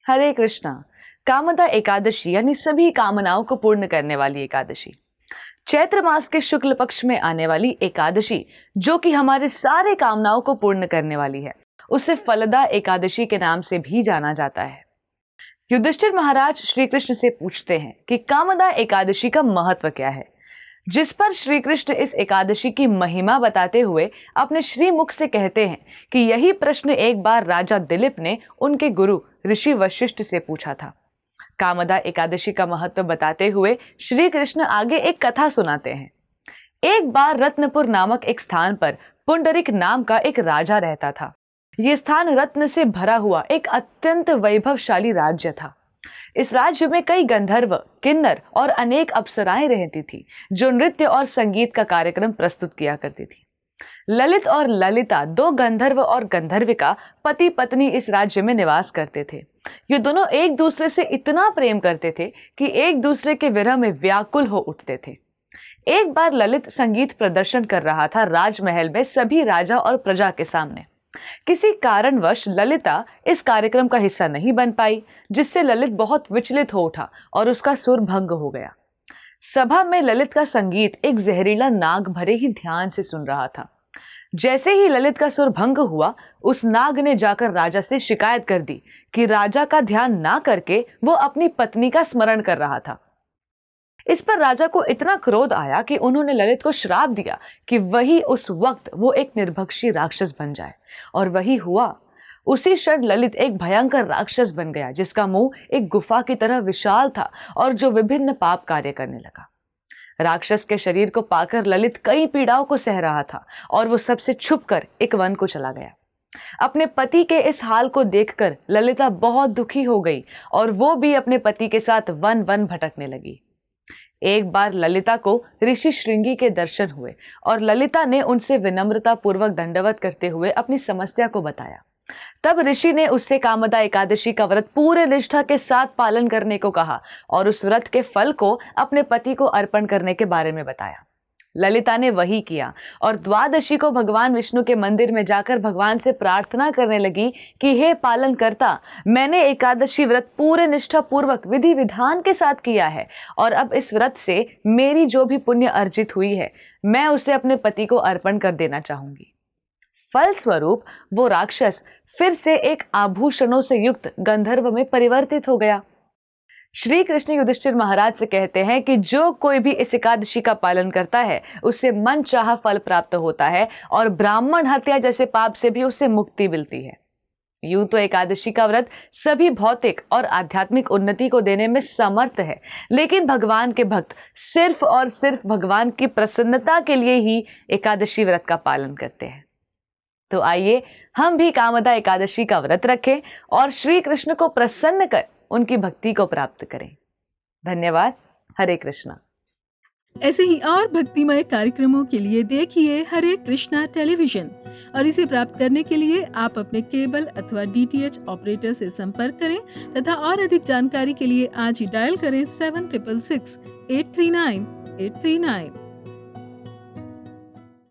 हरे कृष्णा। कामदा एकादशी यानी सभी कामनाओं को पूर्ण करने वाली एकादशी, चैत्र मास के शुक्ल पक्ष में आने वाली एकादशी जो कि हमारे सारे कामनाओं को पूर्ण करने वाली है, उसे फलदा एकादशी के नाम से भी जाना जाता है। युधिष्ठिर महाराज श्री कृष्ण से पूछते हैं कि कामदा एकादशी का महत्व क्या है, जिस पर श्री कृष्ण इस एकादशी की महिमा बताते हुए अपने श्रीमुख से कहते हैं कि यही प्रश्न एक बार राजा दिलीप ने उनके गुरु ऋषि वशिष्ठ से पूछा था। कामदा एकादशी का महत्व बताते हुए श्री कृष्ण आगे एक कथा सुनाते हैं। एक बार रत्नपुर नामक एक स्थान पर पुंडरिक नाम का एक राजा रहता था। यह स्थान रत्न से भरा हुआ एक अत्यंत वैभवशाली राज्य था। इस राज्य में कई गंधर्व, किन्नर और अनेक अप्सराएं रहती थी जो नृत्य और संगीत का कार्यक्रम प्रस्तुत किया करती थी। ललित और ललिता, दो गंधर्व और गंधर्विका पति पत्नी इस राज्य में निवास करते थे। ये दोनों एक दूसरे से इतना प्रेम करते थे कि एक दूसरे के विरह में व्याकुल हो उठते थे। एक बार ललित संगीत प्रदर्शन कर रहा था राजमहल में सभी राजा और प्रजा के सामने। किसी कारणवश ललिता इस कार्यक्रम का हिस्सा नहीं बन पाई, जिससे ललित बहुत विचलित हो उठा और उसका सुर भंग हो गया। सभा में ललित का संगीत एक जहरीला नाग भरे ही ध्यान से सुन रहा था। जैसे ही ललित का सुर भंग हुआ, उस नाग ने जाकर राजा से शिकायत कर दी कि राजा का ध्यान ना करके वो अपनी पत्नी का स्मरण कर रहा था। इस पर राजा को इतना क्रोध आया कि उन्होंने ललित को श्राप दिया कि वही उस वक्त वो एक निर्भक्षी राक्षस बन जाए, और वही हुआ। उसी क्षण ललित एक भयंकर राक्षस बन गया, जिसका मुंह एक गुफा की तरह विशाल था और जो विभिन्न पाप कार्य करने लगा। राक्षस के शरीर को पाकर ललित कई पीड़ाओं को सह रहा था और वो सबसे छुपकर एक वन को चला गया। अपने पति के इस हाल को देखकर ललिता बहुत दुखी हो गई और वो भी अपने पति के साथ वन वन भटकने लगी। एक बार ललिता को ऋषि श्रृंगी के दर्शन हुए और ललिता ने उनसे विनम्रता पूर्वक दंडवत करते हुए अपनी समस्या को बताया। तब ऋषि ने उससे कामदा एकादशी का व्रत पूरे निष्ठा के साथ पालन करने को कहा और उस व्रत के फल को अपने पति को अर्पण करने के बारे में बताया। ललिता ने वही किया और द्वादशी को भगवान विष्णु के मंदिर में जाकर भगवान से प्रार्थना करने लगी कि हे पालन करता, मैंने एकादशी व्रत पूरे निष्ठा पूर्वक विधि विधान के साथ किया है और अब इस व्रत से मेरी जो भी पुण्य अर्जित हुई है, मैं उसे अपने पति को अर्पण कर देना चाहूंगी। फलस्वरूप वो राक्षस फिर से एक आभूषणों से युक्त गंधर्व में परिवर्तित हो गया। श्री कृष्ण युधिष्ठिर महाराज से कहते हैं कि जो कोई भी इस एकादशी का पालन करता है उसे मन चाहा फल प्राप्त होता है और ब्राह्मण हत्या जैसे पाप से भी उसे मुक्ति मिलती है। यूं तो एकादशी का व्रत सभी भौतिक और आध्यात्मिक उन्नति को देने में समर्थ है, लेकिन भगवान के भक्त सिर्फ और सिर्फ भगवान की प्रसन्नता के लिए ही एकादशी व्रत का पालन करते हैं। तो आइए हम भी कामदा एकादशी का व्रत रखें और श्री कृष्ण को प्रसन्न कर उनकी भक्ति को प्राप्त करें। धन्यवाद। हरे कृष्णा। ऐसे ही और भक्तिमय कार्यक्रमों के लिए देखिए हरे कृष्णा टेलीविजन, और इसे प्राप्त करने के लिए आप अपने केबल अथवा DTH ऑपरेटर से संपर्क करें तथा और अधिक जानकारी के लिए आज ही डायल करें 7666 839 839।